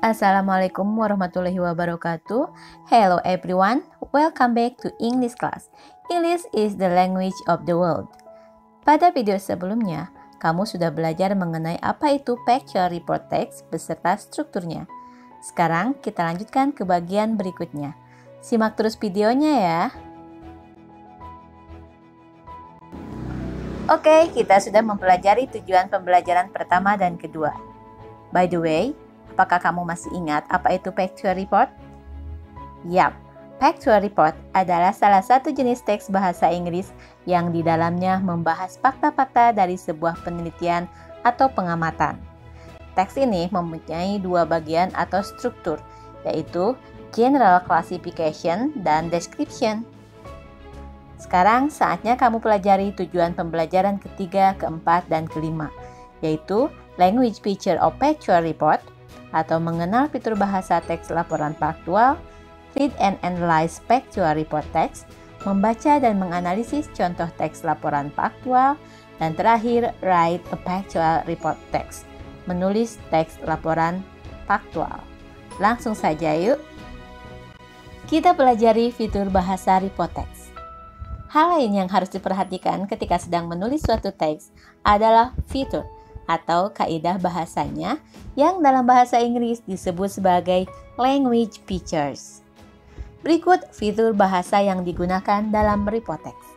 Assalamualaikum warahmatullahi wabarakatuh. Hello everyone, welcome back to English class. English is the language of the world. Pada video sebelumnya, kamu sudah belajar mengenai apa itu factual report text beserta strukturnya. Sekarang kita lanjutkan ke bagian berikutnya. Simak terus videonya ya. Oke, kita sudah mempelajari tujuan pembelajaran pertama dan kedua. By the way, apakah kamu masih ingat apa itu factual report? Yap, factual report adalah salah satu jenis teks bahasa Inggris yang di dalamnya membahas fakta-fakta dari sebuah penelitian atau pengamatan. Teks ini mempunyai dua bagian atau struktur, yaitu general classification dan description. Sekarang saatnya kamu pelajari tujuan pembelajaran ketiga, keempat, dan kelima, yaitu language feature of factual report, atau mengenal fitur bahasa teks laporan faktual, read and analyze factual report text, membaca dan menganalisis contoh teks laporan faktual, dan terakhir write a factual report text, menulis teks laporan faktual. Langsung saja yuk. Kita pelajari fitur bahasa report text. Hal lain yang harus diperhatikan ketika sedang menulis suatu teks adalah fitur atau kaidah bahasanya yang dalam bahasa Inggris disebut sebagai language features. Berikut fitur bahasa yang digunakan dalam report text.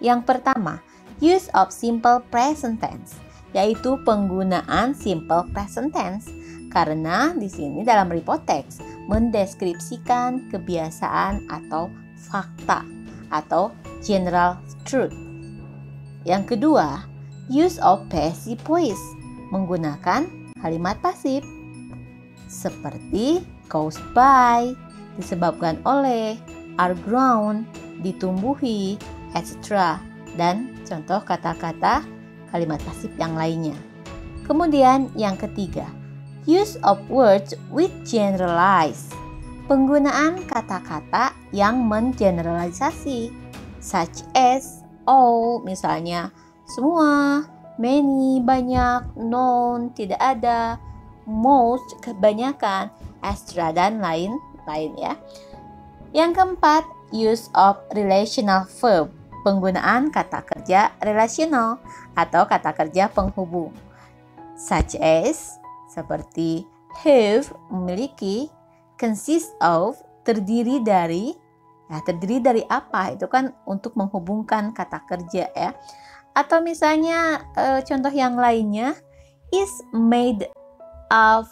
Yang pertama, use of simple present tense, yaitu penggunaan simple present tense, karena di sini dalam report text mendeskripsikan kebiasaan atau fakta atau general truth. Yang kedua, use of passive voice, menggunakan kalimat pasif seperti caused by, disebabkan oleh, are grown, ditumbuhi, etc. dan contoh kata-kata kalimat pasif yang lainnya. Kemudian yang ketiga, use of words with generalize, penggunaan kata-kata yang mengeneralisasi, such as all, misalnya semua, many, banyak, none, tidak ada, most, kebanyakan, extra, dan lain-lain ya. Yang keempat, use of relational verb, penggunaan kata kerja relasional atau kata kerja penghubung, such as, seperti have, memiliki, consist of, terdiri dari. Nah, terdiri dari apa? Itu kan untuk menghubungkan kata kerja ya. Atau misalnya contoh yang lainnya, is made of,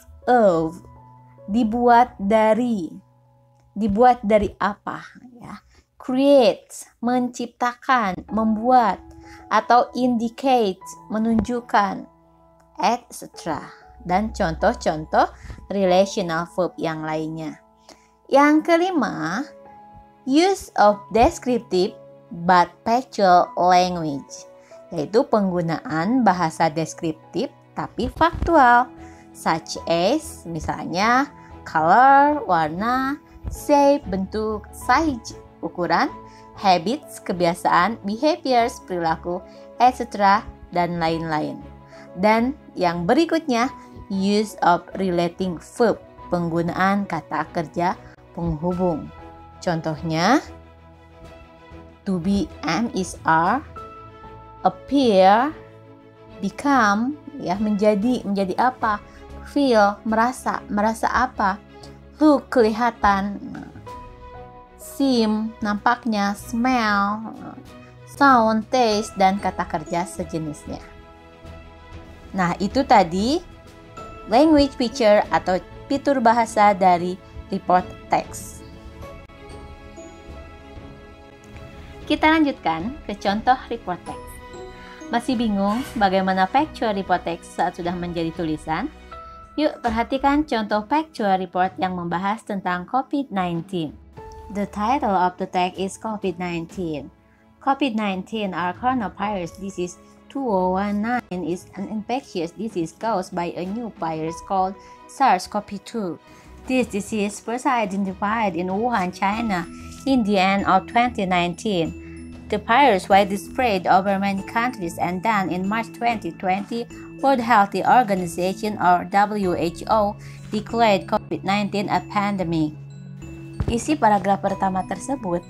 dibuat dari. Dibuat dari apa ya? Create, menciptakan, membuat, atau indicate, menunjukkan, etc. Dan contoh-contoh relational verb yang lainnya. Yang kelima, use of descriptive but factual language, yaitu penggunaan bahasa deskriptif tapi faktual, such as misalnya color, warna, shape, bentuk, size, ukuran, habits, kebiasaan, behaviors, perilaku, etc. dan lain-lain. Dan yang berikutnya, use of relating verb, penggunaan kata kerja penghubung. Contohnya, to be, am, is, are, appear, become, ya, menjadi apa, feel, merasa apa, look, kelihatan, seem, nampaknya, smell, sound, taste, dan kata kerja sejenisnya. Nah, itu tadi language feature atau fitur bahasa dari report text. Kita lanjutkan ke contoh report text. Masih bingung bagaimana factual report text saat sudah menjadi tulisan? Yuk perhatikan contoh factual report yang membahas tentang COVID-19. The title of the text is COVID-19. COVID-19 or coronavirus disease 2019 is an infectious disease caused by a new virus called SARS-CoV-2. This disease first identified in Wuhan, China in the end of 2019. The virus widely spread over many countries and then in March 2020, World Health Organization or WHO declared COVID-19 a pandemic. Isi paragraf pertama tersebut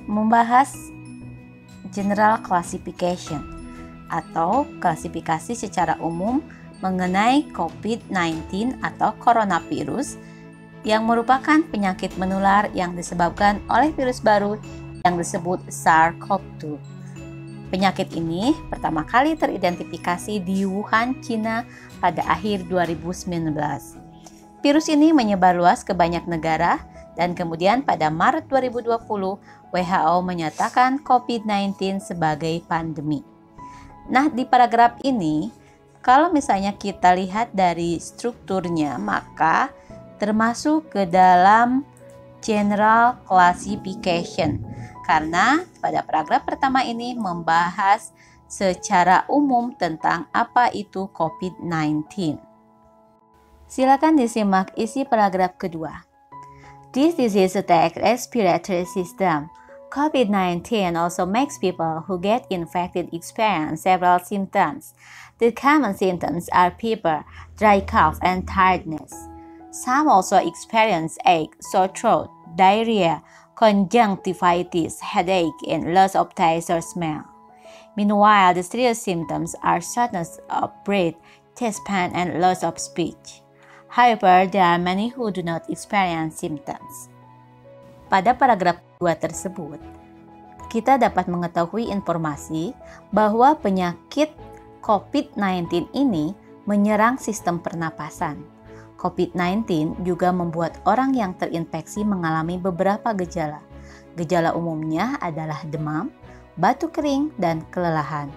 membahas general classification atau klasifikasi secara umum mengenai COVID-19 atau coronavirus yang merupakan penyakit menular yang disebabkan oleh virus baru yang disebut SARS-CoV-2. Penyakit ini pertama kali teridentifikasi di Wuhan, China pada akhir 2019. Virus ini menyebar luas ke banyak negara dan kemudian pada Maret 2020 WHO menyatakan COVID-19 sebagai pandemi. Nah, di paragraf ini kalau misalnya kita lihat dari strukturnya maka termasuk ke dalam general classification. Karena pada paragraf pertama ini membahas secara umum tentang apa itu COVID-19. Silakan disimak isi paragraf kedua. This disease attacks respiratory system. COVID-19 also makes people who get infected experience several symptoms. The common symptoms are fever, dry cough, and tiredness. Some also experience ache, sore throat, diarrhea, conjunctivitis, headache, and loss of taste or smell. Meanwhile, the serious symptoms are shortness of breath, chest pain, and loss of speech. However, there are many who do not experience symptoms. Pada paragraf 2 tersebut, kita dapat mengetahui informasi bahwa penyakit COVID-19 ini menyerang sistem pernapasan. COVID-19 juga membuat orang yang terinfeksi mengalami beberapa gejala. Gejala umumnya adalah demam, batuk kering, dan kelelahan.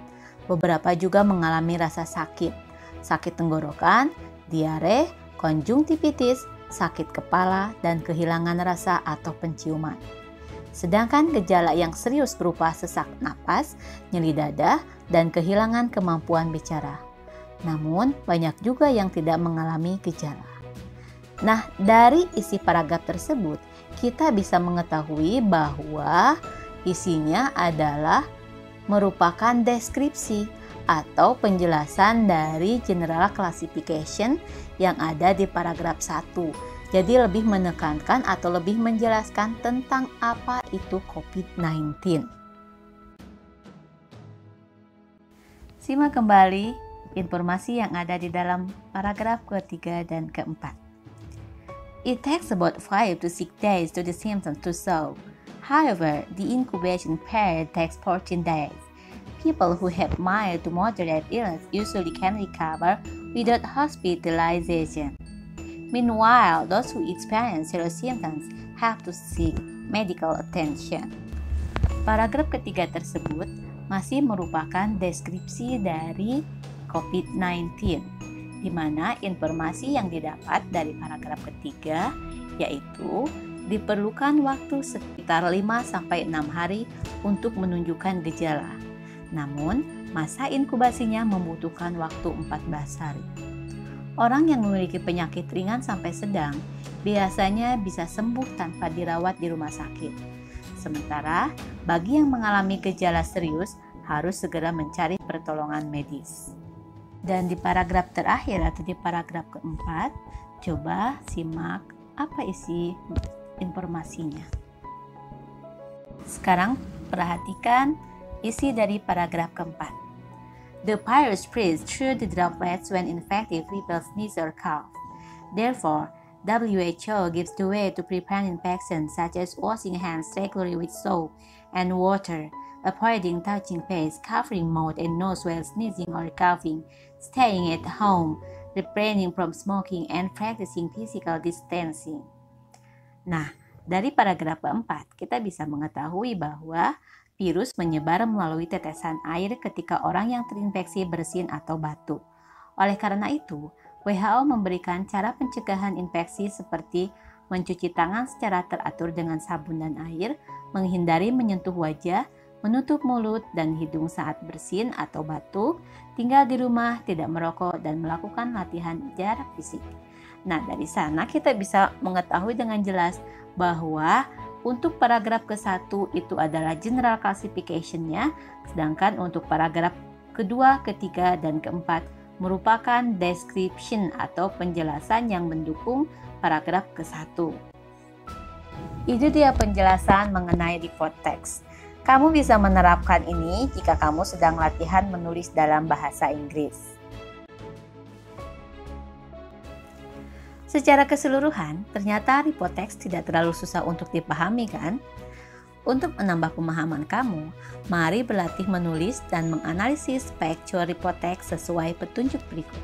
Beberapa juga mengalami rasa sakit, sakit tenggorokan, diare, konjungtivitis, sakit kepala, dan kehilangan rasa atau penciuman. Sedangkan gejala yang serius berupa sesak napas, nyeri dada, dan kehilangan kemampuan bicara. Namun, banyak juga yang tidak mengalami gejala. Nah, dari isi paragraf tersebut, kita bisa mengetahui bahwa isinya adalah merupakan deskripsi atau penjelasan dari general classification yang ada di paragraf 1. Jadi lebih menekankan atau lebih menjelaskan tentang apa itu COVID-19. Simak kembali informasi yang ada di dalam paragraf ketiga dan keempat. It takes about 5 to 6 days to the symptoms to show. However, the incubation period takes 14 days. People who have mild to moderate illness usually can recover without hospitalization. Meanwhile, those who experience serious symptoms have to seek medical attention. Paragraf ketiga tersebut masih merupakan deskripsi dari COVID-19. Di mana informasi yang didapat dari paragraf ketiga yaitu diperlukan waktu sekitar 5-6 hari untuk menunjukkan gejala. Namun, masa inkubasinya membutuhkan waktu 14 hari. Orang yang memiliki penyakit ringan sampai sedang biasanya bisa sembuh tanpa dirawat di rumah sakit. Sementara, bagi yang mengalami gejala serius harus segera mencari pertolongan medis. Dan di paragraf terakhir atau di paragraf keempat, coba simak apa isi informasinya. Sekarang perhatikan isi dari paragraf keempat. The virus spreads through the droplets when infected people sneeze or cough. Therefore, WHO gives the way to prevent infections such as washing hands regularly with soap and water, avoiding touching face, covering mouth and nose while sneezing or coughing, staying at home, refraining from smoking, and practicing physical distancing. Nah, dari paragraf keempat, kita bisa mengetahui bahwa virus menyebar melalui tetesan air ketika orang yang terinfeksi bersin atau batuk. Oleh karena itu, WHO memberikan cara pencegahan infeksi seperti mencuci tangan secara teratur dengan sabun dan air, menghindari menyentuh wajah, menutup mulut dan hidung saat bersin atau batuk, tinggal di rumah, tidak merokok, dan melakukan latihan jarak fisik. Nah, dari sana kita bisa mengetahui dengan jelas bahwa Untuk paragraf ke-1 itu adalah general classification-nya, sedangkan untuk paragraf kedua, ketiga, dan keempat merupakan description atau penjelasan yang mendukung paragraf ke-1. Itu dia penjelasan mengenai report text. Kamu bisa menerapkan ini jika kamu sedang latihan menulis dalam bahasa Inggris. Secara keseluruhan, ternyata report text tidak terlalu susah untuk dipahami, kan? Untuk menambah pemahaman kamu, mari berlatih menulis dan menganalisis factual report text sesuai petunjuk berikut.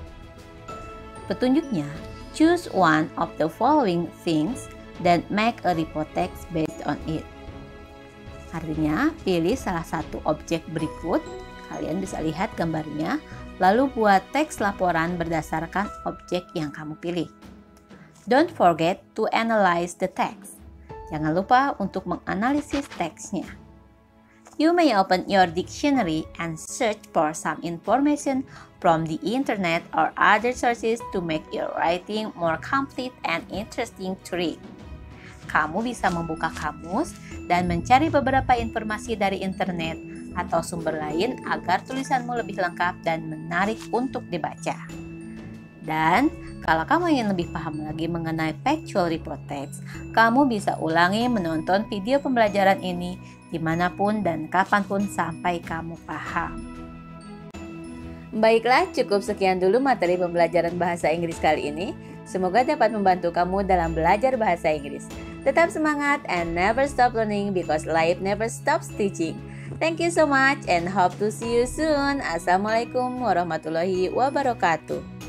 Petunjuknya, choose one of the following things, then make a report text based on it. Artinya, pilih salah satu objek berikut, kalian bisa lihat gambarnya, lalu buat teks laporan berdasarkan objek yang kamu pilih. Don't forget to analyze the text. Jangan lupa untuk menganalisis teksnya. You may open your dictionary and search for some information from the internet or other sources to make your writing more complete and interesting to read. Kamu bisa membuka kamus dan mencari beberapa informasi dari internet atau sumber lain agar tulisanmu lebih lengkap dan menarik untuk dibaca. Dan kalau kamu ingin lebih paham lagi mengenai factual report text, kamu bisa ulangi menonton video pembelajaran ini dimanapun dan kapanpun sampai kamu paham. Baiklah, cukup sekian dulu materi pembelajaran bahasa Inggris kali ini. Semoga dapat membantu kamu dalam belajar bahasa Inggris. Tetap semangat and never stop learning because life never stops teaching. Thank you so much and hope to see you soon. Assalamualaikum warahmatullahi wabarakatuh.